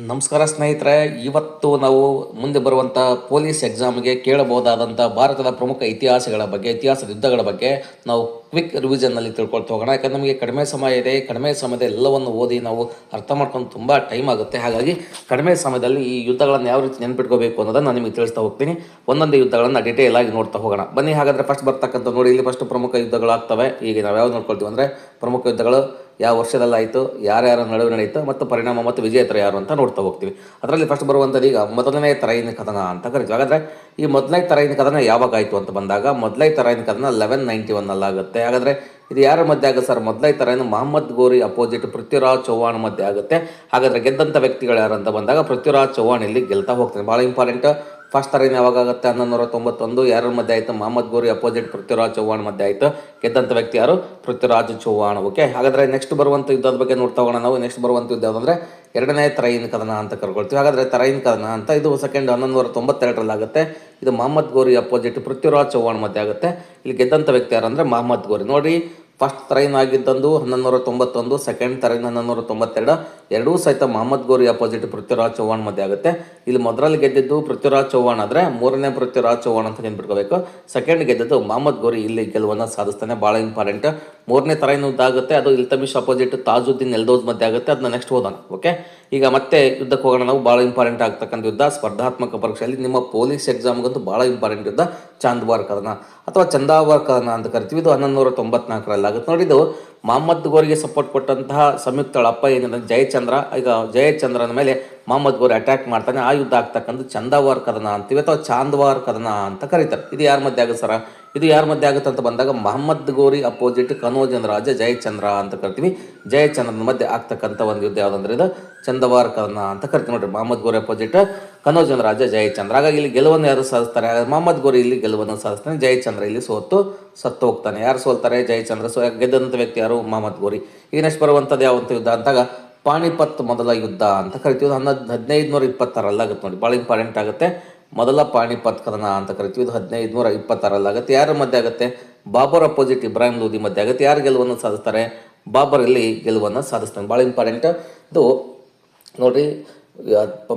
ನಮಸ್ಕಾರ ಸ್ನೇಹಿತರೆ, ಇವತ್ತು ನಾವು ಮುಂದೆ ಬರುವಂಥ ಪೊಲೀಸ್ ಎಕ್ಸಾಮ್ಗೆ ಕೇಳಬಹುದಾದಂಥ ಭಾರತದ ಪ್ರಮುಖ ಇತಿಹಾಸದ ಯುದ್ಧಗಳ ಬಗ್ಗೆ ನಾವು ಕ್ವಿಕ್ ರಿವಿಷನ್ನಲ್ಲಿ ತಿಳ್ಕೊಳ್ತಾ ಹೋಗೋಣ. ಯಾಕಂದರೆ ನಮಗೆ ಕಡಿಮೆ ಸಮಯ ಇದೆ. ಕಡಿಮೆ ಸಮಯದ ಎಲ್ಲವನ್ನು ಓದಿ ನಾವು ಅರ್ಥ ಮಾಡ್ಕೊಂಡು ತುಂಬ ಟೈಮ್ ಆಗುತ್ತೆ. ಹಾಗಾಗಿ ಕಡಿಮೆ ಸಮಯದಲ್ಲಿ ಈ ಯುದ್ಧಗಳನ್ನು ಯಾವ ರೀತಿ ನೆನ್ಪಿಟ್ಕೋಬೇಕು ಅನ್ನೋದನ್ನು ನಾನು ನಿಮಗೆ ತಿಳಿಸ್ತಾ ಹೋಗ್ತೀನಿ. ಒಂದೊಂದು ಯುದ್ಧಗಳನ್ನು ಡೀಟೇಲ್ ಆಗಿ ನೋಡ್ತಾ ಹೋಗೋಣ. ಬನ್ನಿ ಹಾಗಾದರೆ ಫಸ್ಟ್ ಬರ್ತಕ್ಕಂಥ ನೋಡಿ, ಇಲ್ಲಿ ಫಸ್ಟ್ ಪ್ರಮುಖ ಯುದ್ಧಗಳಾಗ್ತವೆ. ಈಗ ನಾವು ಯಾವ್ದು ನೋಡ್ಕೊಳ್ತೀವಿ ಅಂದರೆ ಪ್ರಮುಖ ಯುದ್ಧಗಳು ಯಾವ ವರ್ಷದಲ್ಲಾಯಿತು, ಯಾರ್ಯಾರ ನಡುವೆ ನಡೆಯಿತು ಮತ್ತು ಪರಿಣಾಮ ಮತ್ತು ವಿಜೇತರು ಯಾರು ಅಂತ ನೋಡ್ತಾ ಹೋಗ್ತೀವಿ. ಅದರಲ್ಲಿ ಫಸ್ಟ್ ಬರುವಂಥದ್ದು ಈಗ ಮೊದಲನೇ ತರೈನ ಕದನ ಅಂತ ಕರಿತೀವಿ. ಹಾಗಾದರೆ ಈ ಮೊದಲನೇ ತರೈನ ಕದನ ಯಾವಾಗ ಆಯಿತು ಅಂತ ಬಂದಾಗ ಮೊದಲನೇ ತರೈನ ಕದನ 1191 ಆಗುತ್ತೆ. ಹಾಗಾದರೆ ಇದು ಯಾರ ಮಧ್ಯೆ ಆಗುತ್ತೆ ಸರ್? ಮೊದಲನೇ ತರೈನ ಮಹಮ್ಮದ್ ಗೋರಿ ಅಪೋಸಿಟ್ ಪೃಥ್ವಿರಾಜ್ ಚೌಹಾಣ್ ಮಧ್ಯೆ ಆಗುತ್ತೆ. ಹಾಗಾದರೆ ಗೆದ್ದಂಥ ವ್ಯಕ್ತಿಗಳು ಯಾರು ಅಂತ ಬಂದಾಗ ಪೃಥ್ವಿರಾಜ್ ಚೌಹಾಣ್ ಇಲ್ಲಿ ಗೆಲ್ತಾ ಹೋಗ್ತಾನೆ. ಭಾಳ ಇಂಪಾರ್ಟೆಂಟ್. ಫಸ್ಟ್ ತರೈನ್ ಯಾವಾಗ ಆಗುತ್ತೆ? 1191. ಯಾರ ಮಧ್ಯೆ ಆಯಿತು? ಮಹಮ್ಮದ್ ಗೋರಿ ಅಪೋಸಿಟ್ ಪೃಥ್ವಿರಾಜ್ ಚೌಹಾಣ್ ಮಧ್ಯೆ ಆಯಿತು. ಗೆದ್ದಂಥ ವ್ಯಕ್ತಿ ಯಾರು? ಪೃಥ್ವಿರಾಜ್ ಚೌಹಾಣ್. ಓಕೆ, ಹಾಗಾದರೆ ನೆಕ್ಸ್ಟ್ ಬರುವಂಥ ಯುದ್ಧದ ಬಗ್ಗೆ ನೋಡ್ತಾ ಹೋಗೋಣ ನಾವು. ನೆಕ್ಸ್ಟ್ ಬರುವಂಥ ಯುದ್ಧ ಯಾವುದಂದರೆ ಎರಡನೇ ತರೈನ್ ಕದನ ಅಂತ ಕರ್ಕೊಳ್ತೀವಿ. ಹಾಗಾದರೆ ತರೈನ್ ಕದನ ಅಂತ ಇದು ಸೆಕೆಂಡ್ 1192 ಆಗುತ್ತೆ. ಇದು ಮಹಮ್ಮದ್ ಗೋರಿ ಅಪೋಸಿಟ್ ಪೃಥ್ವಿರಾಜ್ ಚೌಹಾಣ್ ಮಧ್ಯೆ ಆಗುತ್ತೆ. ಇಲ್ಲಿ ಗೆದ್ದಂಥ ವ್ಯಕ್ತಿ ಯಾರು ಅಂದರೆ ಮಹಮ್ಮದ್ ಗೋರಿ. ನೋಡಿ, ಫಸ್ಟ್ ತರೈನ್ ಆಗಿದ್ದಂದು 1191, ಸೆಕೆಂಡ್ ತರೈನ್ 1192, ಎರಡೂ ಸಹಿತ ಮಹಮ್ಮದ್ ಗೋರಿ ಅಪೋಸಿಟ್ ಪೃಥ್ವಿರಾಜ್ ಚೌಹಾಣ್ ಮಧ್ಯೆ ಆಗುತ್ತೆ. ಇಲ್ಲಿ ಮೊದಲಲ್ಲಿ ಗೆದ್ದಿದ್ದು ಪೃಥ್ವಿರಾಜ್ ಚೌಹಾಣ್ ಆದರೆ ಮೂರನೇ ಪೃಥ್ವಿರಾಜ್ ಚೌಹಾಣ್ ಅಂತ ನೆನ್ಪಿಟ್ಕೋಬೇಕು. ಸೆಕೆಂಡ್ ಗೆದ್ದಿದ್ದು ಮಹಮ್ಮದ್ ಗೋರಿ ಇಲ್ಲಿ ಗೆಲುವನ್ನು ಸಾಧಿಸ್ತಾನೆ. ಭಾಳ ಇಂಪಾರ್ಟೆಂಟ್. ಮೂರನೇ ತರೈನ್ ಯುದ್ಧ ಆಗುತ್ತೆ. ಅದು ಇಲ್ತಮಿಷ್ ಅಪೋಸಿಟ್ ತಾಜುದ್ದೀನ್ ಎಲ್ದೋಸ್ ಮಧ್ಯೆ ಆಗುತ್ತೆ. ಅದನ್ನ ನೆಕ್ಸ್ಟ್ ಓದೋಣ. ಓಕೆ, ಈಗ ಮತ್ತೆ ಯುದ್ಧಕ್ಕೆ ಹೋಗೋಣ ನಾವು. ಭಾಳ ಇಂಪಾರ್ಟೆಂಟ್ ಆಗ್ತಕ್ಕಂಥ ಯುದ್ಧ ಸ್ಪರ್ಧಾತ್ಮಕ ಪರೀಕ್ಷೆಯಲ್ಲಿ ನಿಮ್ಮ ಪೊಲೀಸ್ ಎಕ್ಸಾಮ್ಗಂತೂ ಭಾಳ ಇಂಪಾರ್ಟೆಂಟ್ ಯುದ್ಧ ಚಾಂದ್ವಾರ್ ಕದನ ಅಥವಾ ಚಂದಾವರ್ ಕದನ ಅಂತ ಕರಿತೀವಿ. ಇದು 1194 ಆಗುತ್ತೆ. ನೋಡಿ, ಇದು ಮಹಮ್ಮದ್ ಗೋರಿಗೆ ಸಪೋರ್ಟ್ ಕೊಟ್ಟಂತಹ ಸಂಯುಕ್ತಳ ಅಪ್ಪ ಏನಂದ್ರೆ ಜಯಚಂದ್ರ. ಈಗ ಜಯಚಂದ್ರನ ಮೇಲೆ ಮಹಮ್ಮದ್ ಗೋರಿ ಅಟ್ಯಾಕ್ ಮಾಡ್ತಾನೆ. ಆ ಯುದ್ಧ ಆಗ್ತಕ್ಕಂಥ ಚಂದಾವಾರ್ ಕದನ ಅಂತೀವಿ ಅಥವಾ ಚಾಂದ್ವಾರ್ ಕದನ ಅಂತ ಕರೀತಾರೆ. ಇದು ಯಾರ ಮಧ್ಯೆ ಆಗುತ್ತೆ ಸರ? ಇದು ಯಾರ ಮಧ್ಯೆ ಆಗುತ್ತೆ ಅಂತ ಬಂದಾಗ ಮಹಮ್ಮದ್ ಗೋರಿ ಅಪೋಸಿಟ್ ಕನೌಜನ ರಾಜ ಜಯಚಂದ್ರ ಅಂತ ಕರಿತೀವಿ. ಜಯಚಂದ್ರನ ಮಧ್ಯೆ ಆಗ್ತಕ್ಕಂಥ ಒಂದು ಯುದ್ಧ ಯಾವುದಂದ್ರೆ ಇದು ಚಂದವಾರ್ ಕದನ ಅಂತ ಕರಿತೀವಿ. ನೋಡ್ರಿ, ಮಹಮ್ಮದ್ ಗೋರಿ ಅಪೋಸಿಟ್ ಕನೌಜನ ರಾಜ ಜಯಚಂದ್ರ. ಹಾಗಾಗಿ ಇಲ್ಲಿ ಗೆಲುವನ್ನು ಯಾರು ಸಾಧಿಸ್ತಾರೆ? ಮಹಮ್ಮದ್ ಗೋರಿ ಇಲ್ಲಿ ಗೆಲುವನ್ನು ಸಾಧಿಸ್ತಾನೆ. ಜಯಚಂದ್ರ ಇಲ್ಲಿ ಸತ್ತು ಹೋಗ್ತಾನೆ. ಯಾರು ಸೋಲ್ತಾರೆ? ಜಯಚಂದ್ರ. ಗೆದ್ದಂಥ ವ್ಯಕ್ತಿ ಯಾರು? ಮಹಮ್ಮದ್ ಗೋರಿ. ಈಗ ನೆಕ್ಸ್ಟ್ ಬರುವಂಥದ್ದು ಯಾವಂಥ ಯುದ್ಧ ಅಂತಾಗ ಪಾಣಿಪತ್ ಮೊದಲ ಯುದ್ಧ ಅಂತ ಕರಿತೀವಿ. 1526 ಆಗುತ್ತೆ. ನೋಡಿ, ಭಾಳ ಇಂಪಾರ್ಟೆಂಟ್ ಆಗುತ್ತೆ. ಮೊದಲ ಪಾಣಿಪತ್ ಕದನ ಅಂತ ಕರಿತೀವಿ. ಇದು 1526 ಆಗುತ್ತೆ. ಯಾರ ಮಧ್ಯೆ ಆಗುತ್ತೆ? ಬಾಬರ್ ಅಪೋಸಿಟ್ ಇಬ್ರಾಹಿಂ ಲೋಧಿ ಮಧ್ಯೆ ಆಗುತ್ತೆ. ಯಾರು ಗೆಲುವನ್ನು ಸಾಧಿಸ್ತಾರೆ? ಬಾಬರ್ ಇಲ್ಲಿ ಗೆಲುವನ್ನು ಸಾಧಿಸ್ತಾನೆ. ಭಾಳ ಇಂಪಾರ್ಟೆಂಟ್. ಇದು ನೋಡಿ,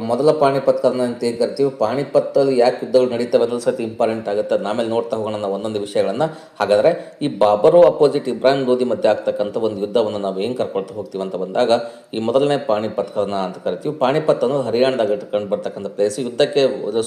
ಮೊದಲ ಪಾಣಿಪತ್ ಕದನ ಅಂತ ಏನು ಕರಿತೀವಿ. ಪಾಣಿಪತ್ತಲ್ಲಿ ಯಾಕೆ ಯುದ್ಧಗಳು ನಡೀತವೆ ಅನ್ನೋದು ಸತಿ ಇಂಪಾರ್ಟೆಂಟ್ ಆಗುತ್ತೆ. ಅದನ್ನ ಆಮೇಲೆ ನೋಡ್ತಾ ಹೋಗೋಣ ನಾವು ಒಂದೊಂದು ವಿಷಯಗಳನ್ನು. ಹಾಗಾದರೆ ಈ ಬಾಬರು ಅಪೋಸಿಟ್ ಇಬ್ರಾಹಿಂ ಲೋಧಿ ಮಧ್ಯೆ ಆಗ್ತಕ್ಕಂಥ ಒಂದು ಯುದ್ಧವನ್ನು ನಾವು ಏನು ಕರ್ಕೊಳ್ತಾ ಹೋಗ್ತೀವಿ ಅಂತ ಬಂದಾಗ ಈ ಮೊದಲನೇ ಪಾಣಿಪತ್ ಕದನ ಅಂತ ಕರಿತೀವಿ. ಪಾಣಿಪತ್ ಅನ್ನೋದು ಹರಿಯಾಣದಾಗ ಕಂಡು ಬರ್ತಕ್ಕಂಥ ಪ್ಲೇಸ್. ಯುದ್ಧಕ್ಕೆ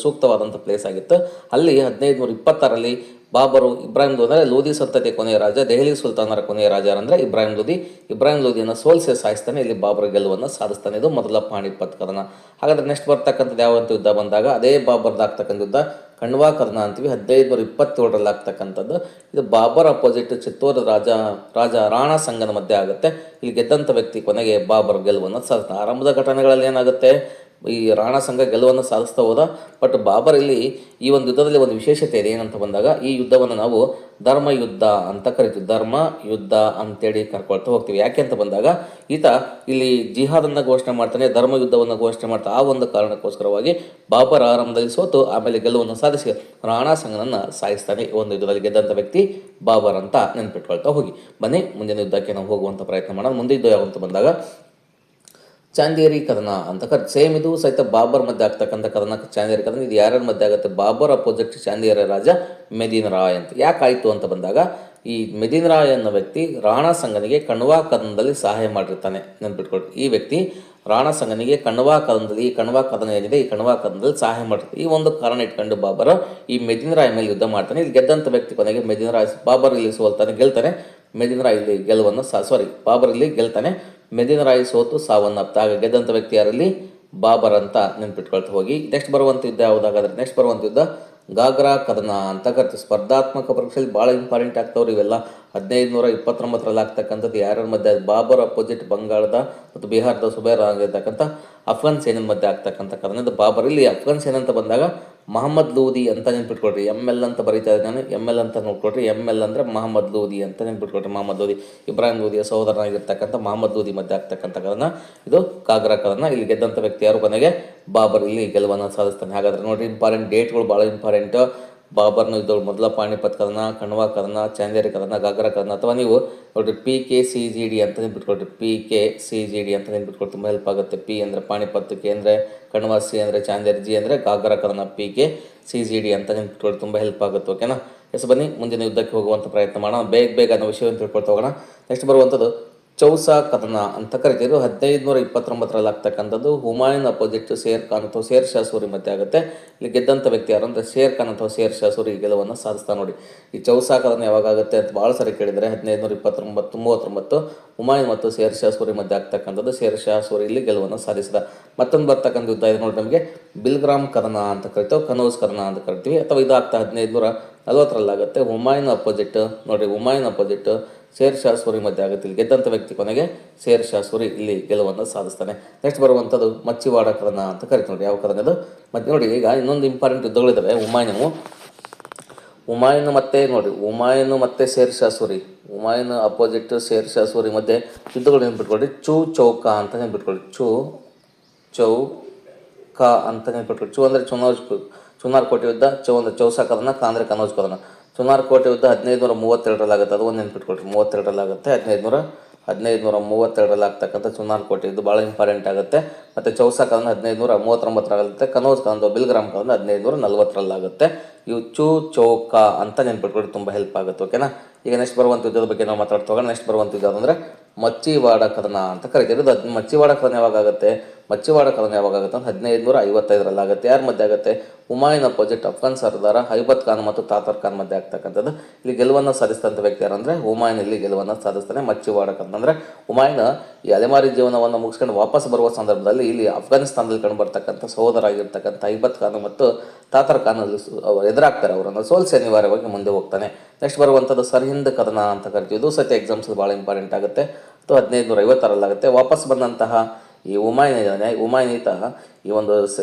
ಸೂಕ್ತವಾದಂಥ ಪ್ಲೇಸ್ ಆಗಿತ್ತು. ಅಲ್ಲಿ 1526 ಬಾಬರು ಇಬ್ರಾಹಿಂ ಲೋಧಿ ಅಂದರೆ ಲೋಧಿ ಸಂತತಿಯ ಕೊನೆಯ ರಾಜ, ದೆಹಲಿ ಸುಲ್ತಾನರ ಕೊನೆಯ ರಾಜ ಅಂದರೆ ಇಬ್ರಾಹಿಂ ಲೋಧಿಯನ್ನು ಸೋಲಿಸಿ ಸಾಯಿಸ್ತಾನೆ. ಇಲ್ಲಿ ಬಾಬರ್ ಗೆಲುವನ್ನು ಸಾಧಿಸ್ತಾನೆ. ಇದು ಮೊದಲ ಪಾಣಿಪತ್ ಕದನ. ಹಾಗಾದರೆ ನೆಕ್ಸ್ಟ್ ಬರ್ತಕ್ಕಂಥದ್ದು ಯಾವಂಥ ಯುದ್ಧ ಬಂದಾಗ ಅದೇ ಬಾಬರ್ದಾಗ್ತಕ್ಕಂಥ ಯುದ್ಧ ಕಣ್ವಾ ಕದನ ಅಂತೀವಿ. 1527 ಆಗ್ತಕ್ಕಂಥದ್ದು. ಇದು ಬಾಬರ್ ಅಪೋಸಿಟ್ ಚಿತ್ತೋರ್ ರಾಜ ರಾಣಾ ಸಂಗನ ಮಧ್ಯೆ ಆಗುತ್ತೆ. ಇಲ್ಲಿ ಗೆದ್ದಂಥ ವ್ಯಕ್ತಿ ಕೊನೆಗೆ ಬಾಬರ್ ಗೆಲುವನ್ನು ಸಾಧಿಸ್ತಾನೆ. ಆರಂಭದ ಘಟನೆಗಳಲ್ಲಿ ಏನಾಗುತ್ತೆ? ಈ ರಾಣಾ ಸಂಘ ಗೆಲುವನ್ನು ಸಾಧಿಸ್ತಾ ಹೋದ. ಬಟ್ ಬಾಬರ್ ಇಲ್ಲಿ ಈ ಒಂದು ಯುದ್ಧದಲ್ಲಿ ಒಂದು ವಿಶೇಷತೆ ಇದೆ. ಏನಂತ ಬಂದಾಗ ಈ ಯುದ್ಧವನ್ನು ನಾವು ಧರ್ಮ ಯುದ್ಧ ಅಂತ ಕರಿತೀವಿ. ಧರ್ಮ ಯುದ್ಧ ಅಂತೇಳಿ ಕರ್ಕೊಳ್ತಾ ಹೋಗ್ತೀವಿ. ಯಾಕೆ ಅಂತ ಬಂದಾಗ ಈತ ಇಲ್ಲಿ ಜಿಹಾದನ್ನು ಘೋಷಣೆ ಮಾಡ್ತಾನೆ, ಧರ್ಮ ಯುದ್ಧವನ್ನು ಘೋಷಣೆ ಮಾಡ್ತಾನೆ. ಆ ಒಂದು ಕಾರಣಕ್ಕೋಸ್ಕರವಾಗಿ ಬಾಬರ್ ಆರಂಭದಲ್ಲಿ ಸೋತು ಆಮೇಲೆ ಗೆಲುವನ್ನು ಸಾಧಿಸಿ ರಾಣಾ ಸಂಘನನ್ನು ಸಾಯಿಸ್ತಾನೆ. ಒಂದು ಯುದ್ಧದಲ್ಲಿ ಗೆದ್ದಂಥ ವ್ಯಕ್ತಿ ಬಾಬರ್ ಅಂತ ನೆನ್ಪಿಟ್ಕೊಳ್ತಾ ಹೋಗಿ. ಬನ್ನಿ ಮುಂದಿನ ಯುದ್ಧಕ್ಕೆ ನಾವು ಹೋಗುವಂಥ ಪ್ರಯತ್ನ ಮಾಡೋಣ. ಮುಂದೆ ಯುದ್ಧ ಯಾವಂತ ಬಂದಾಗ ಚಾಂದೇರಿ ಕದನ ಅಂತ ಸೇಮ್ ಇದು ಸಹಿತ ಬಾಬರ್ ಮಧ್ಯೆ ಆಗ್ತಕ್ಕಂಥ ಕದನ. ಚಾಂದೇರಿ ಕದನ ಇದು ಯಾರ್ಯಾರ ಮಧ್ಯೆ ಆಗುತ್ತೆ? ಬಾಬರ್ ಅಪೋಸಿಟ್ ಚಾಂದೇರಿ ರಾಜ ಮೆದಿನ್ ರಾಯ್ ಅಂತ. ಯಾಕಾಯಿತು ಅಂತ ಬಂದಾಗ ಈ ಮೆದಿನ್ ರಾಯ್ ಅನ್ನೋ ವ್ಯಕ್ತಿ ರಾಣಾ ಸಂಗನಿಗೆ ಕಣ್ವಾ ಕದನದಲ್ಲಿ ಸಹಾಯ ಮಾಡಿರ್ತಾನೆ. ನೆನ್ಪಿಟ್ಕೊಳ್ರಿ, ಈ ವ್ಯಕ್ತಿ ರಾಣಾ ಸಂಗನಿಗೆ ಕಣ್ವಾ ಕದನದಲ್ಲಿ, ಈ ಕಣ್ವಾ ಕದನ ಏನಿದೆ ಈ ಕಣ್ವಾ ಕದನದಲ್ಲಿ ಸಹಾಯ ಮಾಡಿರ್ತಾರೆ. ಈ ಒಂದು ಕಾರಣ ಇಟ್ಕೊಂಡು ಬಾಬರ್ ಈ ಮೆದಿನ್ ರಾಯ್ ಮೇಲೆ ಯುದ್ಧ ಮಾಡ್ತಾನೆ. ಇಲ್ಲಿ ಗೆದ್ದಂಥ ವ್ಯಕ್ತಿ ಕೊನೆಗೆ ಮೆದಿನ್ ರಾಯ್, ಬಾಬರ್ ಇಲ್ಲಿ ಸೋಲ್ತಾನೆ, ಗೆಲ್ತಾನೆ. ಮೆದಿನ್ ರಾಯ್ ಇಲ್ಲಿ ಗೆಲುವನ್ನು ಬಾಬರ್ ಇಲ್ಲಿ ಗೆಲ್ತಾನೆ. ಮೆದಿನ್ ರಾಯ್ ಸೋತು ಸಾವನ್ನಪ್ಪ. ಆಗ ಗೆದ್ದಂಥ ವ್ಯಕ್ತಿ ಯಾರಲ್ಲಿ? ಬಾಬರ್ ಅಂತ ನೆನ್ಪಿಟ್ಕೊಳ್ತಾ ಹೋಗಿ. ನೆಕ್ಸ್ಟ್ ಬರುವಂಥ ಯುದ್ಧ ಯಾವುದಾಗಾದ್ರೆ ನೆಕ್ಸ್ಟ್ ಬರುವಂಥ ಯುದ್ಧ ಗಾಗ್ರಾ ಕದನ ಅಂತ ಕರಿತೀವಿ. ಸ್ಪರ್ಧಾತ್ಮಕ ಪರೀಕ್ಷೆಯಲ್ಲಿ ಭಾಳ ಇಂಪಾರ್ಟೆಂಟ್ ಆಗ್ತಾವ್ರಿ ಇವೆಲ್ಲ. 1529 ಆಗ್ತಕ್ಕಂಥದ್ದು ಯಾರ್ಯಾರ ಮಧ್ಯೆ? ಬಾಬರ್ ಅಪೋಸಿಟ್ ಬಂಗಾಳದ ಮತ್ತು ಬಿಹಾರದ ಸುಬೇರ್ ಆಗಿರ್ತಕ್ಕಂಥ ಅಫ್ಘಾನ್ ಸೇನೆ ಮಧ್ಯೆ ಆಗ್ತಕ್ಕಂಥ ಕದನ. ಇದು ಬಾಬರ್ ಇಲ್ಲಿ ಅಫ್ಘಾನ್ ಸೇನೆ ಅಂತ ಬಂದಾಗ ಮಹಮ್ಮದ್ ಲೋಧಿ ಅಂತ ನೆನ್ಪಿಟ್ಕೊಳ್ರಿ. ML ಅಂತ ಬರೀತಾ ಇದ್ದೆ ನಾನು. ML ಅಂತ ನೋಡ್ಕೊಳ್ರಿ. ML ಅಂದರೆ ಮಹಮ್ಮದ್ ಲೋಧಿ ಅಂತ ನೆನ್ಪಿಟ್ಕೊಳ್ರಿ. ಮಹಮ್ಮದ್ ಲೋಧಿ ಇಬ್ರಾಹಿಂ ಲೋಧಿಯ ಸಹೋದರನಾಗಿರ್ತಕ್ಕಂಥ ಮಹಮ್ಮದ್ ಲೋಧಿ ಮಧ್ಯೆ ಆಗ್ತಕ್ಕಂಥ ಕದನ ಇದು ಕಾಗ್ರಾ ಕದನ. ಇಲ್ಲಿ ಗೆದ್ದಂಥ ವ್ಯಕ್ತಿ ಯಾರು? ಕೊನೆಗೆ ಬಾಬರ್ ಇಲ್ಲಿ ಗೆಲುವನ್ನು ಸಾಧಿಸ್ತಾನೆ. ಹಾಗಾದರೆ ನೋಡಿ, ಇಂಪಾರ್ಟೆಂಟ್ ಡೇಟ್ಗಳು ಭಾಳ ಇಂಪಾರ್ಟೆಂಟ್. ಬಾಬರ್ನ ಯುದ್ಧಗಳು, ಮೊದಲ ಪಾಣಿಪತ್ ಕದನ, ಕಣ್ವಾ ಕದನ, ಚಾಂದೇರಿ ಕದನ, ಗಾಗ್ರಾ ಕದನ, ಅಥವಾ ನೀವು ನೋಡಿರಿ PKCGD ಅಂತ ನೆನ್ಪಿಟ್ಕೊಳ್ರಿ. PKCGD ಅಂತ ನೆನ್ಪಿಟ್ಕೊಳ್ರಿ, ತುಂಬ ಹೆಲ್ಪ್ ಆಗುತ್ತೆ. P ಅಂದರೆ ಪಾಣಿಪತ್, K ಅಂದರೆ ಕಣ್ವಾ, C ಅಂದರೆ ಚಾಂದೇರಿ, G ಅಂದರೆ ಗಾಗ್ರಾ ಕದನ, PKCGD ಅಂತ ನೆನ್ಪಿಟ್ಕೊಳ್ರಿ, ತುಂಬ ಹೆಲ್ಪ್ ಆಗುತ್ತೆ. ಓಕೆನಾ? ಬನ್ನಿ ಮುಂದಿನ ಯುದ್ಧಕ್ಕೆ ಹೋಗುವಂಥ ಪ್ರಯತ್ನ ಮಾಡೋಣ. ಬೇಗ ಅನ್ನೋ ವಿಷಯವನ್ನು ತಿಳ್ಕೊಳ್ತಾ ಹೋಗೋಣ. ನೆಕ್ಸ್ಟ್ ಬರುವಂಥದ್ದು ಚೌಸಾ ಕದನ ಅಂತ ಕರಿತೀವಿ. 1529ರಲ್ಲಿ ಆಗ್ತಕ್ಕಂಥದ್ದು. ಹುಮಾಯೂನ್ ಅಪೋಸಿಟ್ ಶೇರ್ ಖಾನ್ ಅಥವಾ ಶೇರ್ ಶಾ ಸೂರಿ ಮಧ್ಯೆ ಆಗುತ್ತೆ. ಇಲ್ಲಿ ಗೆದ್ದಂಥ ವ್ಯಕ್ತಿ ಯಾರು ಅಂದರೆ ಶೇರ್ ಖಾನ್ ಅಥವಾ ಶೇರ್ ಶಾ ಸೂರಿ ಗೆಲುವನ್ನು ಸಾಧಿಸ್ತಾ. ನೋಡಿ, ಈ ಚೌಸಾ ಕದನ ಯಾವಾಗ ಆಗುತ್ತೆ ಅಂತ ಭಾಳ ಸರಿ ಕೇಳಿದರೆ 1529 ಹುಮಾಯೂನ್ ಮತ್ತು ಶೇರ್ ಶಾ ಸೂರಿ ಮಧ್ಯೆ ಆಗ್ತಕ್ಕಂಥದ್ದು. ಶೇರ್ ಶಾ ಸೂರಿ ಇಲ್ಲಿ ಗೆಲುವನ್ನು ಸಾಧಿಸಿದ. ಮತ್ತೊಂದು ಬರ್ತಕ್ಕಂಥ ಯುದ್ಧ ಇದೆ ನೋಡಿ, ನಮಗೆ ಬಿಲ್ಗ್ರಾಮ್ ಕದನ ಅಂತ ಕರಿತೀವಿ, ಕನೌಜ್ ಕದನ ಅಂತ ಕರಿತೀವಿ. ಅಥವಾ ಇದು ಆಗ್ತಾ 1540ರಲ್ಲಾಗುತ್ತೆ. ಹುಮಾಯೂನ್ ಅಪೋಸಿಟ್ ನೋಡಿ, ಹುಮಾಯೂನ್ ಅಪೋಸಿಟ್ ಶೇರ್ ಶಾ ಸೂರಿ ಮಧ್ಯೆ ಆಗುತ್ತೆ. ಇಲ್ಲಿ ಗೆದ್ದಂಥ ವ್ಯಕ್ತಿ ಕೊನೆಗೆ ಶೇರ್ ಶಾ ಸೂರಿ ಇಲ್ಲಿ ಗೆಲುವನ್ನು ಸಾಧಿಸ್ತಾನೆ. ನೆಕ್ಸ್ಟ್ ಬರುವಂಥದ್ದು ಮಚ್ಚಿವಾಡ ಕದನ ಅಂತ ಕರಿತೀವಿ. ನೋಡಿ, ಯಾವ ಕದನ ಅದು? ಮತ್ತು ನೋಡಿ, ಈಗ ಇನ್ನೊಂದು ಇಂಪಾರ್ಟೆಂಟ್ ಯುದ್ಧಗಳಿದ್ದಾವೆ. ಹುಮಾಯೂನ್ ಮತ್ತೆ ನೋಡಿ, ಹುಮಾಯೂನ್ ಮತ್ತು share Shah Suri, Humayun opposite share Shah Suri ಮಧ್ಯೆ ಯುದ್ಧಗಳು ನೆನ್ಪಿಟ್ಕೊಳ್ಳಿ. ಚೌಕಾ ಅಂತ ನೆನ್ಪಿಟ್ಕೊಳ್ಳಿ. ಚೌಕಾ ಅಂತ ನೆನ್ಪಿಟ್ಕೊಳ್ಳಿ. ಚು ಅಂದರೆ ಚುನಾರ್ ಕೋಟೆ ಯುದ್ಧ, ಚೌ ಅಂದರೆ ಚೌಸಾ ಕದನ, ಕಾ ಅಂದರೆ ಕನೌಜ್ ಕದನ. ಚುನಾರ್ ಕೋಟೆ ಯುದ್ಧ 1532ರಲ್ಲಾಗುತ್ತೆ. ಅದು ಒಂದು ನೆನ್ಪಿಟ್ಕೊಳ್ರಿ, 32ರಲ್ಲಾಗುತ್ತೆ. 1532ರಲ್ಲಿ ಆಗ್ತಕ್ಕಂಥ ಚುನಾರ್ ಕೋಟೆ ಯುದ್ಧ ಭಾಳ ಇಂಪಾರ್ಟೆಂಟ್ ಆಗುತ್ತೆ. ಮತ್ತು ಚೌಸಾ ಕದನ 1539ರಲ್ಲಾಗುತ್ತೆ. ಕನೌಜ್ ಕದನ ಬಿಲ್ಗ್ರಾಮ್ ಕದನ 1540ರಲ್ಲಾಗುತ್ತೆ. ಇವು ಚೌಕಾ ಅಂತ ನೆನ್ಪಿಟ್ಕೊಳ್ರಿ, ತುಂಬ ಹೆಲ್ಪ್ ಆಗುತ್ತೆ. ಓಕೆನಾ? ಈಗ ನೆಕ್ಸ್ಟ್ ಬರುವಂಥ ಯುದ್ಧದ ಬಗ್ಗೆ ನಾವು ಮಾತಾಡ್ತಾ ಹೋಗೋಣ. ನೆಕ್ಸ್ಟ್ ಬರುವಂಥ ಯುದ್ಧ ಅಂದರೆ ಮಚ್ಚಿವಾಡ ಕದನ ಅಂತ ಕರಿತೀವಿ. ಇದು ಮಚ್ಚಿವಾಡ ಕದನ ಯಾವಾಗುತ್ತೆ ಅಂತ 1555ರಲ್ಲಾಗುತ್ತೆ. ಯಾರ ಮಧ್ಯೆ ಆಗುತ್ತೆ? ಹುಮಾಯೂನ್ ಅಪೋಸಿಟ್ ಅಫ್ಘಾನ್ ಸರ್ದಾರ ಐಬತ್ ಖಾನ್ ಮತ್ತು ತಾತರ್ ಖಾನ್ ಮಧ್ಯೆ ಆಗ್ತಕ್ಕಂಥದ್ದು. ಇಲ್ಲಿ ಗೆಲುವನ್ನು ಸಾಧಿಸಿದಂಥ ವ್ಯಕ್ತಿ ಯಾರಂದರೆ ಹುಮಾಯೂನ್ ಇಲ್ಲಿ ಗೆಲುವನ್ನು ಸಾಧಿಸ್ತಾನೆ. ಮಚ್ಚಿವಾಡ ಕದನ ಅಂದರೆ ಹುಮಾಯೂನ್ ಈ ಅಲೆಮಾರಿ ಜೀವನವನ್ನು ಮುಗಿಸ್ಕೊಂಡು ವಾಪಸ್ ಬರುವ ಸಂದರ್ಭದಲ್ಲಿ ಇಲ್ಲಿ ಅಫ್ಘಾನಿಸ್ತಾನದಲ್ಲಿ ಕಂಡು ಬರ್ತಕ್ಕಂಥ ಸಹೋದರಾಗಿರ್ತಕ್ಕಂಥ ಐಬತ್ ಖಾನ್ ಮತ್ತು ತಾತರ್ ಖಾನ್ ಎದುರಾಗ್ತಾರೆ. ಅವರನ್ನು ಸೋಲಿಸಿ ಅನಿವಾರ್ಯವಾಗಿ ಮುಂದೆ ಹೋಗ್ತಾನೆ. ನೆಕ್ಸ್ಟ್ ಬರುವಂಥದ್ದು ಸರ್ಹಿಂದ್ ಕದನ ಅಂತ ಕರಿತೀವಿ. ಇದು ಸತ್ಯ ಎಕ್ಸಾಮ್ಸ್ ಭಾಳ ಇಂಪಾರ್ಟೆಂಟ್ ಆಗುತ್ತೆ. 1550ರಲ್ಲಾಗುತ್ತೆ. ವಾಪಸ್ ಬಂದಂತಹ ಈ ಹುಮಾಯೂನ್ ಈತ ಈ ಒಂದು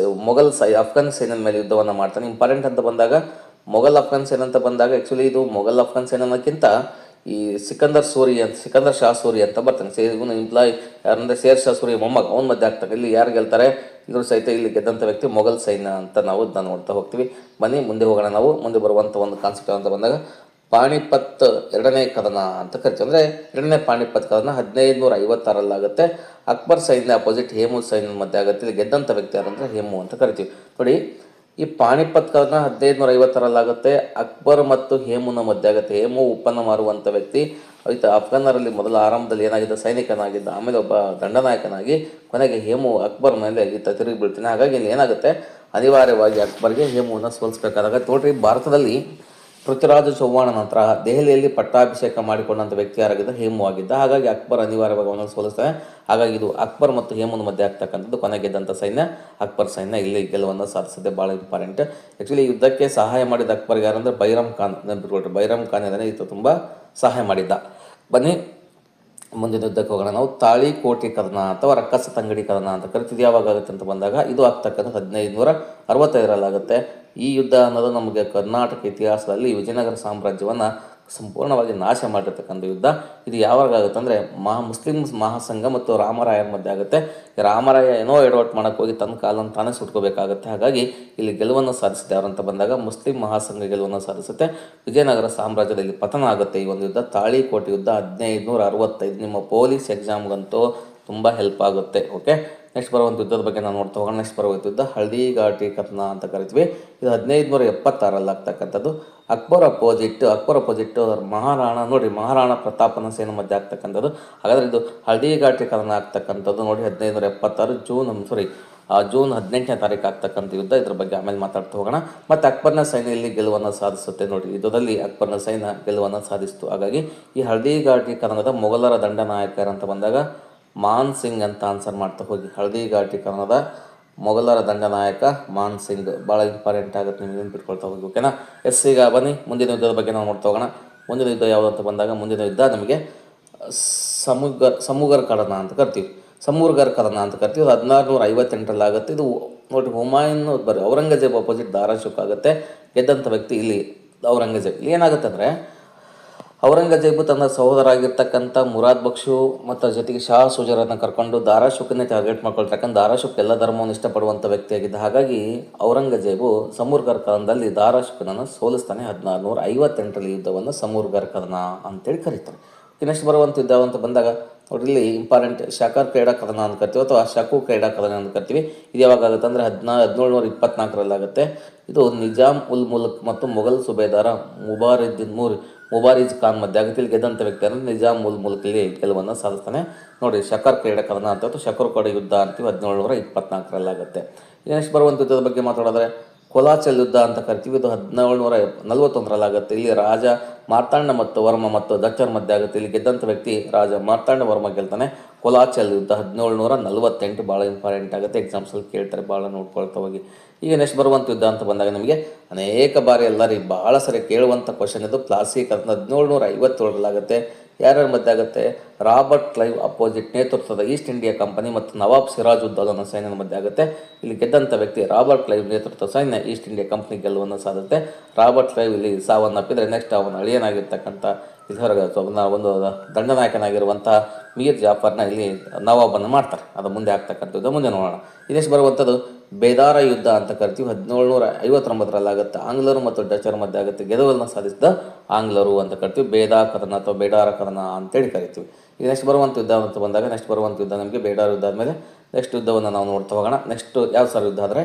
ಮೊಘಲ್ ಅಫ್ಘಾನ್ ಸೇನೆ ಮೇಲೆ ಯುದ್ಧವನ್ನು ಮಾಡ್ತಾನೆ. ಇಂಪಾರ್ಟೆಂಟ್ ಅಂತ ಬಂದಾಗ ಮೊಘಲ್ ಅಫ್ಘಾನ್ ಸೇನೆ ಅಂತ ಬಂದಾಗ ಆ್ಯಕ್ಚುಲಿ ಇದು ಮೊಘಲ್ ಅಫ್ಘಾನ್ ಸೇನೆ ಅನ್ನೋಕ್ಕಿಂತ ಈ ಸಿಕಂದರ್ ಶಾ ಸೂರಿ ಅಂತ ಬರ್ತಾನೆ. ಇವನು ಯಾರಂದರೆ ಶೇರ್ ಶಾ ಸೂರಿ ಮೊಮ್ಮಗ, ಅವನ ಮಧ್ಯೆ ಆಗ್ತಾನೆ. ಇಲ್ಲಿ ಯಾರು ಗೆಲ್ತಾರೆ? ಇದ್ರ ಸಹಿತ ಇಲ್ಲಿ ಗೆದ್ದಂಥ ವ್ಯಕ್ತಿ ಮೊಘಲ್ ಸೈನ್ಯ ಅಂತ ನಾವು ಇದನ್ನು ನೋಡ್ತಾ ಹೋಗ್ತೀವಿ. ಬನ್ನಿ ಮುಂದೆ ಹೋಗೋಣ. ನಾವು ಮುಂದೆ ಬರುವಂಥ ಒಂದು ಕಾನ್ಸೆಪ್ಟ್ ಅಂತ ಬಂದಾಗ ಪಾಣಿಪತ್ ಎರಡನೇ ಕದನ ಅಂತ ಕರಿತೀವಿ. ಅಂದರೆ ಎರಡನೇ ಪಾಣಿಪತ್ ಕದನ 1556ರಲ್ಲಾಗುತ್ತೆ. ಅಕ್ಬರ್ ಸೈನ್ಯ ಅಪೋಸಿಟ್ ಹೇಮು ಸೈನ್ಯ ಮಧ್ಯೆ ಆಗುತ್ತೆ. ಇಲ್ಲಿ ಗೆದ್ದಂಥ ವ್ಯಕ್ತಿ ಯಾರಂದರೆ ಹೇಮು ಅಂತ ಕರಿತೀವಿ. ನೋಡಿ, ಈ ಪಾಣಿಪತ್ ಕದನ 1550ರಲ್ಲಾಗುತ್ತೆ. ಅಕ್ಬರ್ ಮತ್ತು ಹೇಮುನ ಮಧ್ಯೆ ಆಗುತ್ತೆ. ಹೇಮು ಉಪ್ಪನ್ನು ಮಾರುವಂಥ ವ್ಯಕ್ತಿ. ಆಯ್ತ ಅಫ್ಘಾನರಲ್ಲಿ ಮೊದಲ ಆರಂಭದಲ್ಲಿ ಏನಾಗಿದ್ದ ಸೈನಿಕನಾಗಿದ್ದ, ಆಮೇಲೆ ಒಬ್ಬ ದಂಡನಾಯಕನಾಗಿ ಕೊನೆಗೆ ಹೇಮು ಅಕ್ಬರ್ ಮೇಲೆ ಈತ ತಿರುಗಿ ಬೀಳ್ತಾನೆ. ಹಾಗಾಗಿ ಇಲ್ಲಿ ಏನಾಗುತ್ತೆ, ಅನಿವಾರ್ಯವಾಗಿ ಅಕ್ಬರ್ಗೆ ಹೇಮುವನ್ನು ಸೋಲಿಸಬೇಕಾದಾಗ ನೋಡ್ರಿ, ಭಾರತದಲ್ಲಿ ಪೃಥ್ವಿರಾಜ ಚೌಹಾಣ ನಂತರ ದೆಹಲಿಯಲ್ಲಿ ಪಟ್ಟಾಭಿಷೇಕ ಮಾಡಿಕೊಂಡಂಥ ವ್ಯಕ್ತಿ ಯಾರಾಗಿದ್ದ? ಹೇಮು ಆಗಿದ್ದ. ಹಾಗಾಗಿ ಅಕ್ಬರ್ ಅನಿವಾರ್ಯವಾಗಿ ಅವನನ್ನು ಸೋಲಿಸ್ತಾನೆ. ಹಾಗಾಗಿ ಇದು ಅಕ್ಬರ್ ಮತ್ತು ಹೇಮುನ ಮಧ್ಯೆ ಆಗ್ತಕ್ಕಂಥದ್ದು. ಕೊನೆಗೆದ್ದಂಥ ಸೈನ್ಯ ಅಕ್ಬರ್ ಸೈನ್ಯ ಇಲ್ಲಿ ಗೆಲುವನ್ನು ಸಾಧಿಸಿದೆ. ಭಾಳ ಇಂಪಾರ್ಟೆಂಟ್. ಆ್ಯಕ್ಚುಲಿ ಯುದ್ಧಕ್ಕೆ ಸಹಾಯ ಮಾಡಿದ ಅಕ್ಬರ್ಗೆ ಯಾರಂದರೆ ಬೈರಮ್ ಖಾನ್ ನೆನಪಿಟ್ಕೊಳ್ರಿ. ಬೈರಮ್ ಖಾನ್ ಇದನ್ನು ಈತ ತುಂಬ ಸಹಾಯ ಮಾಡಿದ್ದ. ಬನ್ನಿ ಮುಂದಿನ ಯುದ್ಧಕ್ಕೆ ಹೋಗೋಣ. ನಾವು ತಾಳಿಕೋಟೆ ಕದನ ಅಥವಾ ರಕ್ಕಸ ತಂಗಡಿ ಕದನ ಅಂತ ಕರಿತಿದ್ದು ಯಾವಾಗ ಆಗುತ್ತೆ ಅಂತ ಬಂದಾಗ ಇದು ಆಗ್ತಕ್ಕಂಥ 1565ರಲ್ಲಾಗುತ್ತೆ. ಈ ಯುದ್ಧ ಅನ್ನೋದು ನಮಗೆ ಕರ್ನಾಟಕ ಇತಿಹಾಸದಲ್ಲಿ ವಿಜಯನಗರ ಸಾಮ್ರಾಜ್ಯವನ್ನು ಸಂಪೂರ್ಣವಾಗಿ ನಾಶ ಮಾಡಿರ್ತಕ್ಕಂಥ ಯುದ್ಧ. ಇದು ಯಾವಾಗ ಆಗುತ್ತೆ ಅಂದರೆ ಮುಸ್ಲಿಂ ಮಹಾಸಂಘ ಮತ್ತು ರಾಮರಾಯರ ಮಧ್ಯೆ ಆಗುತ್ತೆ. ರಾಮರಾಯ ಏನೋ ಎಡವಟ್ಟು ಮಾಡೋಕ್ಕೆ ಹೋಗಿ ತನ್ನ ಕಾಲನ್ನು ತಾನೇ ಸುಟ್ಕೋಬೇಕಾಗುತ್ತೆ. ಹಾಗಾಗಿ ಇಲ್ಲಿ ಗೆಲುವನ್ನು ಸಾಧಿಸಿದೆ ಯಾರಂತ ಬಂದಾಗ ಮುಸ್ಲಿಂ ಮಹಾಸಂಘ ಗೆಲುವನ್ನು ಸಾಧಿಸುತ್ತೆ. ವಿಜಯನಗರ ಸಾಮ್ರಾಜ್ಯದಲ್ಲಿ ಪತನ ಆಗುತ್ತೆ ಈ ಒಂದು ಯುದ್ಧ. ತಾಳಿಕೋಟೆ ಯುದ್ಧ 1565. ನಿಮ್ಮ ಪೊಲೀಸ್ ಎಕ್ಸಾಮ್ಗಂತೂ ತುಂಬ ಹೆಲ್ಪ್ ಆಗುತ್ತೆ. ಓಕೆ, ನೆಕ್ಸ್ಟ್ ಬರುವಂಥ ಯುದ್ಧದ ಬಗ್ಗೆ ನಾವು ನೋಡ್ತಾ ಹೋಗೋಣ. ನೆಕ್ಸ್ಟ್ ಬರುವಂಥ ಯುದ್ಧ ಹಳ್ದಿಘಾಟಿ ಕದನ ಅಂತ ಕರಿತೀವಿ. ಇದು 1576ರಲ್ಲಿ ಆಗ್ತಕ್ಕಂಥದ್ದು. ಅಕ್ಬರ್ ಅಪೋಸಿಟ್ ಮಹಾರಾಣಾ ನೋಡಿ, ಮಹಾರಾಣಾ ಪ್ರತಾಪನ ಸೇನೆ ಮಧ್ಯೆ ಆಗ್ತಕ್ಕಂಥದ್ದು. ಹಾಗಾದರೆ ಇದು ಹಳ್ದಿಘಾಟಿ ಕದನ ಆಗ್ತಕ್ಕಂಥದ್ದು ನೋಡಿ 1576 ಜೂನ್ 18ನೇ ತಾರೀಕು ಆಗ್ತಕ್ಕಂಥ ಯುದ್ಧ. ಇದ್ರ ಬಗ್ಗೆ ಆಮೇಲೆ ಮಾತಾಡ್ತಾ ಹೋಗೋಣ. ಮತ್ತು ಅಕ್ಬರ್ನ ಸೈನ್ಯ ಇಲ್ಲಿ ಗೆಲುವನ್ನು ಸಾಧಿಸುತ್ತೆ. ನೋಡಿ, ಯುದ್ಧದಲ್ಲಿ ಅಕ್ಬರ್ನ ಸೈನ್ಯ ಗೆಲುವನ್ನು ಸಾಧಿಸಿತು. ಹಾಗಾಗಿ ಈ ಹಳ್ದಿಘಾಟಿ ಕದನದ ಮೊಘಲರ ದಂಡನಾಯಕರಂತ ಬಂದಾಗ ಮಾನ್ ಸಿಂಗ್ ಅಂತ ಆನ್ಸರ್ ಮಾಡ್ತಾ ಹೋಗಿ. ಹಳ್ದಿಘಾಟಿ ಕದನದ ಮೊಘಲರ ದಂಡನಾಯಕ ಮಾನ್ ಸಿಂಗ್. ಭಾಳ ಇಂಪಾರ್ಟೆಂಟ್ ಆಗುತ್ತೆ, ನಿಮಗೆ ನೆನ್ಪಿಟ್ಕೊಳ್ತಾ ಹೋಗಿ. ಓಕೆನಾ? ಈಗ ಬನ್ನಿ ಮುಂದಿನ ಯುದ್ಧದ ಬಗ್ಗೆ ನಾವು ನೋಡ್ತಾ ಹೋಗೋಣ. ಮುಂದಿನ ಯುದ್ಧ ಯಾವುದು ಅಂತ ಬಂದಾಗ ಮುಂದಿನ ಯುದ್ಧ ನಮಗೆ ಸಮುಗರ್ ಕದನ ಅಂತ ಕರಿತೀವಿ. ಸಮೂರ್ಗರ್ ಕದನ ಅಂತ ಕರಿತೀವಿ. 1658ರಲ್ಲಾಗುತ್ತೆ. ಇದು ನೋಡಿ, ಹುಮಾಯೂನ್ ಔರಂಗಜೇಬ್ ಅಪೋಸಿಟ್ ದಾರಾ ಶುಕ್ ಆಗುತ್ತೆ. ಗೆದ್ದಂಥ ವ್ಯಕ್ತಿ ಇಲ್ಲಿ ಔರಂಗಜೇಬ್. ಇಲ್ಲಿ ಏನಾಗುತ್ತೆ ಅಂದರೆ ಔರಂಗಜೇಬು ತನ್ನ ಸಹೋದರ ಆಗಿರ್ತಕ್ಕಂಥ ಮುರಾದ್ ಬಕ್ಷು ಮತ್ತು ಜೊತೆಗೆ ಶಾ ಸುಜರನ್ನು ಕರ್ಕೊಂಡು ದಾರಾಶುಕನ್ನೇ ಟಾರ್ಗೆಟ್ ಮಾಡ್ಕೊಳ್ತಕ್ಕಂಥ ದಾರಾಶುಕ್ ಎಲ್ಲ ಧರ್ಮವನ್ನು ಇಷ್ಟಪಡುವಂಥ ವ್ಯಕ್ತಿಯಾಗಿದ್ದ. ಹಾಗಾಗಿ ಔರಂಗಜೇಬು ಸಮೂರ್ಗರ್ ಕದನದಲ್ಲಿ ದಾರಾಶುಕನನ್ನು ಸೋಲಿಸ್ತಾನೆ. 1658ರಲ್ಲಿ ಯುದ್ಧವನ್ನು ಸಮೂರ್ಗರ್ ಕದನ ಅಂತೇಳಿ ಕರೀತಾರೆ. ನೆಕ್ಸ್ಟ್ ಬರುವಂಥ ಯುದ್ಧ ಅಂತ ಬಂದಾಗ ನೋಡ್ರಿ, ಇಲ್ಲಿ ಇಂಪಾರ್ಟೆಂಟ್ ಶಕರ್ ಕ್ರೀಡಾ ಕದನ ಅಂತ ಕರಿತೀವಿ ಅಥವಾ ಶಕು ಕ್ರೀಡಾ ಕದನ ಅಂತ ಕರಿತೀವಿ. ಇದು ಯಾವಾಗ ಆಗುತ್ತೆ ಅಂದರೆ 1724ರಲ್ಲಿ ಆಗುತ್ತೆ. ಇದು ನಿಜಾಮ್ ಉಲ್ ಮುಲ್ಕ್ ಮತ್ತು ಮೊಘಲ್ ಸುಬೇದಾರ ಮುಬಾರಿಜ್ ಖಾನ್ ಮಧ್ಯೆ ಆಗುತ್ತೆ. ಇಲ್ಲಿ ಗೆದ್ದಂಥ ವ್ಯಕ್ತಿ ಅಂದರೆ ನಿಜಾಮ್ ಉಲ್ ಮುಲ್ಕ್ ಇಲ್ಲಿ ಗೆಲುವನ್ನು ಸಾಧಿಸ್ತಾನೆ. ನೋಡಿ, ಶಕರ್ ಕ್ರೀಡಾ ಕದನ ಅಂತ ಶಕರ್ ಕೋಟೆ ಯುದ್ಧ ಅಂತೀವಿ, 1724ರಲ್ಲಿ ಆಗುತ್ತೆ. ನೆಕ್ಸ್ಟ್ ಬರುವಂಥ ಯುದ್ಧದ ಬಗ್ಗೆ ಮಾತಾಡಿದ್ರೆ ಕೊಲಾಚಲ್ ಯುದ್ಧ ಅಂತ ಕರಿತೀವಿ. ಇದು 1741ರಲ್ಲಿ ಆಗುತ್ತೆ. ಇಲ್ಲಿ ರಾಜ ಮಾರ್ತಾಂಡ ಮತ್ತು ವರ್ಮ ಮತ್ತು ಡಚ್ಚರ್ ಮಧ್ಯೆ ಆಗುತ್ತೆ. ಇಲ್ಲಿ ಗೆದ್ದಂಥ ವ್ಯಕ್ತಿ ರಾಜ ಮಾರ್ತಾಂಡ ವರ್ಮ ಗೆಲ್ತಾನೆ. ಕೊಲಾಚಲ್ ಯುದ್ಧ 1748 ಭಾಳ ಇಂಪಾರ್ಟೆಂಟ್ ಆಗುತ್ತೆ, ಎಕ್ಸಾಮ್ಸಲ್ಲಿ ಕೇಳ್ತಾರೆ, ಭಾಳ ನೋಡ್ಕೊಳ್ತಾ ಹೋಗಿ. ಈಗ ನೆಕ್ಸ್ಟ್ ಬರುವಂಥ ಯುದ್ಧ ಅಂತ ಬಂದಾಗ ನಮಗೆ ಅನೇಕ ಬಾರಿ ಎಲ್ಲರಿಗೆ ಭಾಳ ಸರಿ ಕೇಳುವಂಥ ಕ್ವಶನ್ ಇದು. ಕ್ಲಾಸಿಕ್ ಅಂತ 1757ರಲ್ಲಾಗುತ್ತೆ. ಯಾರ್ಯಾರ ಮಧ್ಯೆ ಆಗುತ್ತೆ? ರಾಬರ್ಟ್ ಕ್ಲೈವ್ ಅಪೋಸಿಟ್ ನೇತೃತ್ವದ ಈಸ್ಟ್ ಇಂಡಿಯಾ ಕಂಪನಿ ಮತ್ತು ನವಾಬ್ ಸಿರಾಜ್ ಉದ್ದೌಲನ ಸೈನ್ಯದ ಮಧ್ಯೆ ಆಗುತ್ತೆ. ಇಲ್ಲಿ ಗೆದ್ದಂಥ ವ್ಯಕ್ತಿ ರಾಬರ್ಟ್ ಕ್ಲೈವ್ ನೇತೃತ್ವದ ಸೈನ್ಯ ಈಸ್ಟ್ ಇಂಡಿಯಾ ಕಂಪನಿ ಗೆಲುವನ್ನು ಸಾಧುತ್ತೆ. ರಾಬರ್ಟ್ ಕ್ಲೈವ್ ಇಲ್ಲಿ ಸಾವನ್ನಪ್ಪಿದರೆ ನೆಕ್ಸ್ಟ್ ಅವನ ಅಳಿಯನಾಗಿರ್ತಕ್ಕಂಥ ಒಂದು ದಂಡನಾಯಕನಾಗಿರುವಂಥ ಮೀರ್ ಜಾಫರ್ನ ಇಲ್ಲಿ ನವಾಬನ್ನು ಮಾಡ್ತಾರೆ. ಅದು ಮುಂದೆ ಆಗ್ತಕ್ಕಂಥದ್ದು ಮುಂದೆ ನೋಡೋಣ. ಇದೆಷ್ಟು ಬರುವಂಥದ್ದು ಬೇದಾರ ಯುದ್ಧ ಅಂತ ಕರಿತೀವಿ. 1759ರಲ್ಲಾಗುತ್ತೆ. ಆಂಗ್ಲರು ಮತ್ತು ಡಚರ್ ಮಧ್ಯೆ ಆಗುತ್ತೆ. ಗೆಲುವನ್ನು ಸಾಧಿಸಿದ ಆಂಗ್ಲರು ಅಂತ ಕರಿತೀವಿ. ಬೇದಾ ಕದನ ಅಥವಾ ಬೇಡಾರ ಕದನ ಅಂತೇಳಿ ಕರಿತೀವಿ. ಈಗ ನೆಕ್ಸ್ಟ್ ಬರುವಂಥ ಯುದ್ಧ ಅಂತ ಬಂದಾಗ ನೆಕ್ಸ್ಟ್ ಬರುವಂಥ ಯುದ್ಧ ನಮಗೆ ಬೇಡಾರ ಯುದ್ಧ ಆದಮೇಲೆ ನೆಕ್ಸ್ಟ್ ಯುದ್ಧವನ್ನು ನಾವು ನೋಡ್ತಾ ಹೋಗೋಣ. ನೆಕ್ಸ್ಟ್ ಯಾವ ಸರ್ ಯುದ್ಧ ಆದರೆ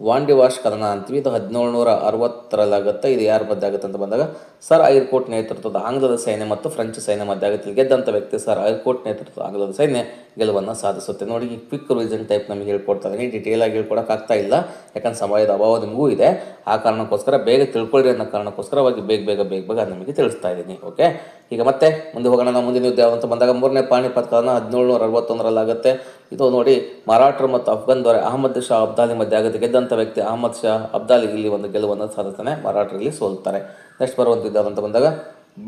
ವಾಂಡಿವಾಶ್ ಕದನ ಅಂತೀವಿ. ಇದು 1760ರಲ್ಲಾಗುತ್ತೆ. ಇದು ಯಾರ ಮಧ್ಯೆ ಆಗುತ್ತೆ ಅಂತ ಬಂದಾಗ ಸರ್ ಐರ್ಕೋಟ್ ನೇತೃತ್ವದ ಆಂಗ್ಲದ ಸೈನ್ಯ ಮತ್ತು ಫ್ರೆಂಚ್ ಸೈನ್ಯ ಮಧ್ಯೆ ಆಗುತ್ತೆ. ಗೆದ್ದಂಥ ವ್ಯಕ್ತಿ ಸರ್ ಐರ್ಕೋಟ್ ನೇತೃತ್ವದ ಆಂಗ್ಲದ ಸೈನ್ಯ ಗೆಲುವನ್ನು ಸಾಧಿಸುತ್ತೆ. ನೋಡಿ, ಈ ಕ್ವಿಕ್ ರಿವಿಷನ್ ಟೈಪ್ ನಮಗೆ ಹೇಳ್ಕೊಡ್ತಾ ಇದ್ದೀನಿ. ಡೀಟೇಲಾಗಿ ಹೇಳ್ಕೊಡೋಕ್ಕಾಗ್ತಾ ಇಲ್ಲ, ಯಾಕಂದ್ರೆ ಸಮಯದ ಅಭಾವ ನಿಮಗೂ ಇದೆ. ಆ ಕಾರಣಕ್ಕೋಸ್ಕರ ಬೇಗ ತಿಳ್ಕೊಳ್ಳಿ ಅನ್ನೋ ಕಾರಣಕ್ಕೋಸ್ಕರವಾಗಿ ಬೇಗ ನಮಗೆ ತಿಳಿಸ್ತಾ ಇದ್ದೀನಿ. ಓಕೆ, ಈಗ ಮತ್ತೆ ಮುಂದೆ ಹೋಗೋಣ. ನಾವು ಮುಂದಿನ ಯುದ್ಧ ಅಂತ ಬಂದಾಗ ಮೂರನೇ ಪಾಣಿಪತ್ ಕದನ 1761ರಲ್ಲಾಗುತ್ತೆ. ಇದು ನೋಡಿ, ಮರಾಠರು ಮತ್ತು ಅಫ್ಘಾನ್ ದೊರೆ ಅಹಮದ್ ಶಾ ಅಬ್ದಾಲಿ ಮಧ್ಯೆ ಆಗುತ್ತೆ. ಗೆದ್ದಂಥ ವ್ಯಕ್ತಿ ಅಹಮದ್ ಶಾ ಅಬ್ದಾಲಿ ಇಲ್ಲಿ ಒಂದು ಗೆಲುವನ್ನು ಸಾಧಿಸ್ತಾನೆ. ಮರಾಠರಲ್ಲಿ ಸೋಲ್ತಾರೆ. ನೆಕ್ಸ್ಟ್ ಬರುವಂಥ ಯುದ್ಧ ಅಂತ ಬಂದಾಗ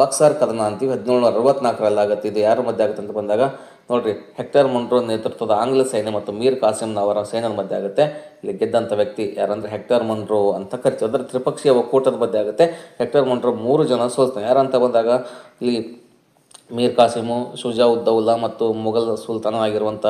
ಬಕ್ಸರ್ ಕದನ ಅಂತೀವಿ. 1764ರಲ್ಲಾಗುತ್ತೆ. ಇದು ಯಾರ ಮಧ್ಯೆ ಆಗುತ್ತೆ ಅಂತ ಬಂದಾಗ ನೋಡಿರಿ, ಹೆಕ್ಟರ್ ಮೊಂಟ್ರೋ ನೇತೃತ್ವದ ಆಂಗ್ಲ ಸೈನ್ಯ ಮತ್ತು ಮೀರ್ ಕಾಸಿಮ್ನ ಅವರ ಸೈನ್ಯದ ಮಧ್ಯೆ ಆಗುತ್ತೆ. ಇಲ್ಲಿ ಗೆದ್ದಂಥ ವ್ಯಕ್ತಿ ಯಾರಂದರೆ ಹೆಕ್ಟರ್ ಮೊಂಟ್ರೋ ಅಂತ ಕರಿತೀವಿ. ಅದರ ತ್ರಿಪಕ್ಷೀಯ ಒಕ್ಕೂಟದ ಮಧ್ಯೆ ಆಗುತ್ತೆ. ಹೆಕ್ಟರ್ ಮೊಂಟ್ರೋ 3 ಜನ ಸೋಲ್ತಾನೆ. ಯಾರಂತ ಬಂದಾಗ ಇಲ್ಲಿ ಮೀರ್ ಕಾಸಿಮು, ಶುಜಾ ಉದ್ದೌಲಾ ಮತ್ತು ಮೊಘಲ್ ಸುಲ್ತಾನವಾಗಿರುವಂಥ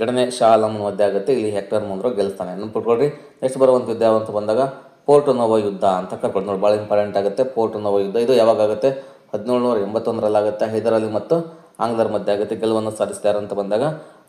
2ನೇ ಶಾ ಆಲಂನ ಮಧ್ಯೆ ಆಗುತ್ತೆ. ಇಲ್ಲಿ ಹೆಕ್ಟರ್ ಮೊಂಟ್ರೋ ಗೆಲ್ತಾನೆ. ನೆನ್ಪಿಟ್ಕೊಳ್ರಿ. ನೆಕ್ಸ್ಟ್ ಬರುವಂಥ ಯುದ್ಧ ಅಂತ ಬಂದಾಗ ಪೋರ್ಟು ನೋವೋ ಯುದ್ಧ ಅಂತ ಕರ್ಕೊಂಡು ನೋಡಿ, ಭಾಳ ಇಂಪಾರ್ಟೆಂಟ್ ಆಗುತ್ತೆ. ಪೋರ್ಟು ನೋವೋ ಯುದ್ಧ ಇದು ಯಾವಾಗ ಆಗುತ್ತೆ? 1781ರಲ್ಲಾಗುತ್ತೆ. ಹೈದರಾಲಿ ಮತ್ತು ಆಂಗ್ಲರ ಮಧ್ಯೆ ಆಗುತ್ತೆ. ಗೆಲುವನ್ನು ಸಾಧಿಸ್ತಾರೆ ಅಂತ ಬಂದಾಗ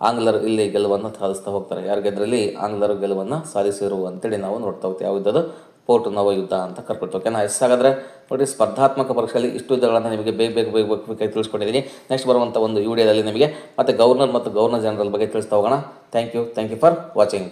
ಆಂಗ್ಲರು ಇಲ್ಲಿ ಗೆಲುವನ್ನು ಸಾಧಿಸ್ತಾ ಹೋಗ್ತಾರೆ. ಯಾರು ಗೆದ್ರಲ್ಲಿ? ಆಂಗ್ಲರು ಗೆಲುವನ್ನು ಸಾಧಿಸಿರು ಅಂತೇಳಿ ನಾವು ನೋಡ್ತಾ ಹೋಗ್ತೀವಿ. ಯಾವ ಯುದ್ಧದ? ಪೋರ್ಟು ನೋವೋ ಯುದ್ಧ ಅಂತ ಕರ್ಕೊಳ್ತೀವಿ. ಓಕೆನಾ? ಹಾಗಾದರೆ ನೋಡಿ, ಸ್ಪರ್ಧಾತ್ಮಕ ಪರೀಕ್ಷೆಯಲ್ಲಿ ಇಷ್ಟು ಯುದ್ಧಗಳನ್ನು ನಿಮಗೆ ಬೇಗ ತಿಳಿಸ್ಕೊಂಡಿದ್ದೀನಿ. ನೆಕ್ಸ್ಟ್ ಬರುವಂಥ ಒಂದು ವಿಡಿಯೋದಲ್ಲಿ ನಿಮಗೆ ಮತ್ತೆ ಗವರ್ನರ್ ಮತ್ತು ಗವರ್ನರ್ ಜನರಲ್ ಬಗ್ಗೆ ತಿಳಿಸ್ತಾ ಹೋಗೋಣ. Thank you for watching.